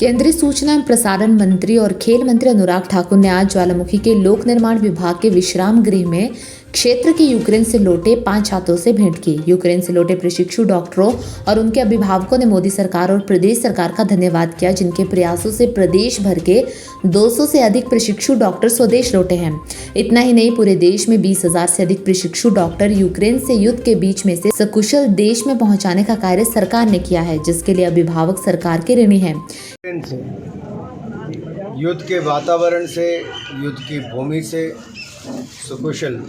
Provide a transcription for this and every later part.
केंद्रीय सूचना एवं प्रसारण मंत्री और खेल मंत्री अनुराग ठाकुर ने आज ज्वालामुखी के लोक निर्माण विभाग के विश्राम गृह में क्षेत्र के यूक्रेन से लौटे 5 छात्रों से भेंट की। यूक्रेन से लौटे प्रशिक्षु डॉक्टरों और उनके अभिभावकों ने मोदी सरकार और प्रदेश सरकार का धन्यवाद किया, जिनके प्रयासों से प्रदेश भर के 200 से अधिक प्रशिक्षु डॉक्टर स्वदेश लौटे हैं। इतना ही नहीं, पूरे देश में 20,000 से अधिक प्रशिक्षु डॉक्टर यूक्रेन से युद्ध के बीच में से सकुशल देश में पहुंचाने का कार्य सरकार ने किया है, जिसके लिए अभिभावक सरकार के ऋणी हैं। युद्ध के वातावरण से, युद्ध की भूमि से सकुशल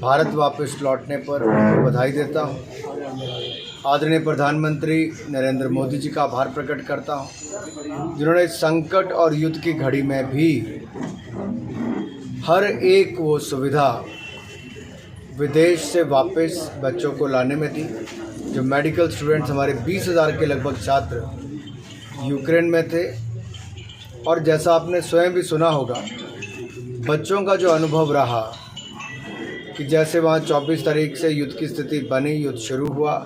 भारत वापस लौटने पर उनको बधाई देता हूँ। आदरणीय प्रधानमंत्री नरेंद्र मोदी जी का आभार प्रकट करता हूँ, जिन्होंने संकट और युद्ध की घड़ी में भी हर एक वो सुविधा विदेश से वापस बच्चों को लाने में दी। जो मेडिकल स्टूडेंट्स हमारे 20,000 के लगभग छात्र यूक्रेन में थे, और जैसा आपने स्वयं भी सुना होगा, बच्चों का जो अनुभव रहा कि जैसे वहाँ 24 तारीख से युद्ध की स्थिति बनी, युद्ध शुरू हुआ,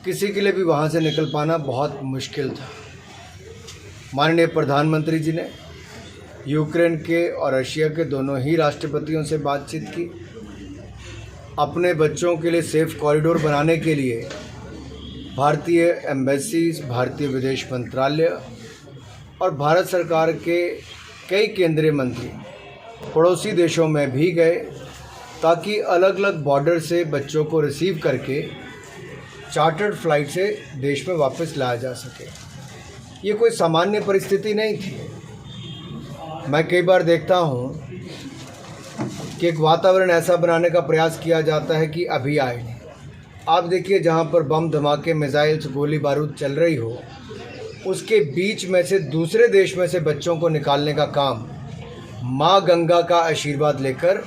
किसी के लिए भी वहाँ से निकल पाना बहुत मुश्किल था। माननीय प्रधानमंत्री जी ने यूक्रेन के और रशिया के दोनों ही राष्ट्रपतियों से बातचीत की। अपने बच्चों के लिए सेफ कॉरिडोर बनाने के लिए भारतीय एम्बेसीज, भारतीय विदेश मंत्रालय और भारत सरकार के कई केंद्रीय मंत्री पड़ोसी देशों में भी गए, ताकि अलग अलग बॉर्डर से बच्चों को रिसीव करके चार्टर्ड फ्लाइट से देश में वापस लाया जा सके। ये कोई सामान्य परिस्थिति नहीं थी। मैं कई बार देखता हूँ कि एक वातावरण ऐसा बनाने का प्रयास किया जाता है कि अभी आए नहीं। आप देखिए, जहाँ पर बम धमाके, मिसाइल्स, गोली बारूद चल रही हो, उसके बीच में से दूसरे देश में से बच्चों को निकालने का काम माँ गंगा का आशीर्वाद लेकर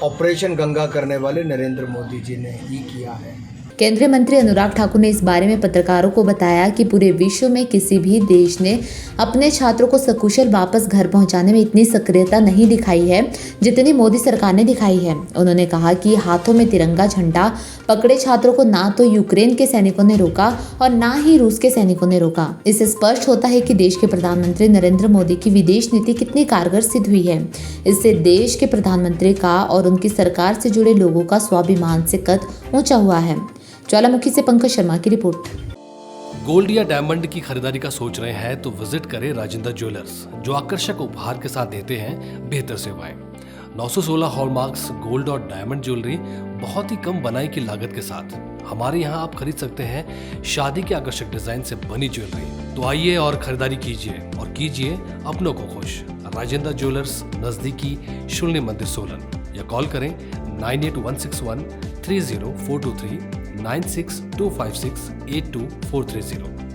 ऑपरेशन गंगा करने वाले नरेंद्र मोदी जी ने ही किया है। केंद्रीय मंत्री अनुराग ठाकुर ने इस बारे में पत्रकारों को बताया कि पूरे विश्व में किसी भी देश ने अपने छात्रों को सकुशल वापस घर पहुंचाने में इतनी सक्रियता नहीं दिखाई है जितनी मोदी सरकार ने दिखाई है। उन्होंने कहा कि हाथों में तिरंगा झंडा पकड़े छात्रों को ना तो यूक्रेन के सैनिकों ने रोका और ना ही रूस के सैनिकों ने रोका। इससे स्पष्ट होता है कि देश के प्रधानमंत्री नरेंद्र मोदी की विदेश नीति कितनी कारगर सिद्ध हुई है। इससे देश के प्रधानमंत्री का और उनकी सरकार से जुड़े लोगों का स्वाभिमान से कद ऊंचा हुआ है। ज्वालामुखी से पंकज शर्मा की रिपोर्ट। गोल्ड या डायमंड की खरीदारी का सोच रहे हैं तो विजिट करें राजेंद्र ज्वेलर्स, जो आकर्षक उपहार के साथ देते हैं बेहतर सेवाएं। 916 हॉलमार्क्स गोल्ड और डायमंड ज्वेलरी बहुत ही कम बनाई की लागत के साथ। हमारे यहाँ आप खरीद सकते हैं शादी के आकर्षक डिजाइन से बनी ज्वेलरी। तो आइए और खरीदारी कीजिए और कीजिए अपनों को खुश। राजेंद्र ज्वेलर्स, नजदीकी शून्य मंदिर, सोलन, या कॉल करें 9816130423 9625682430।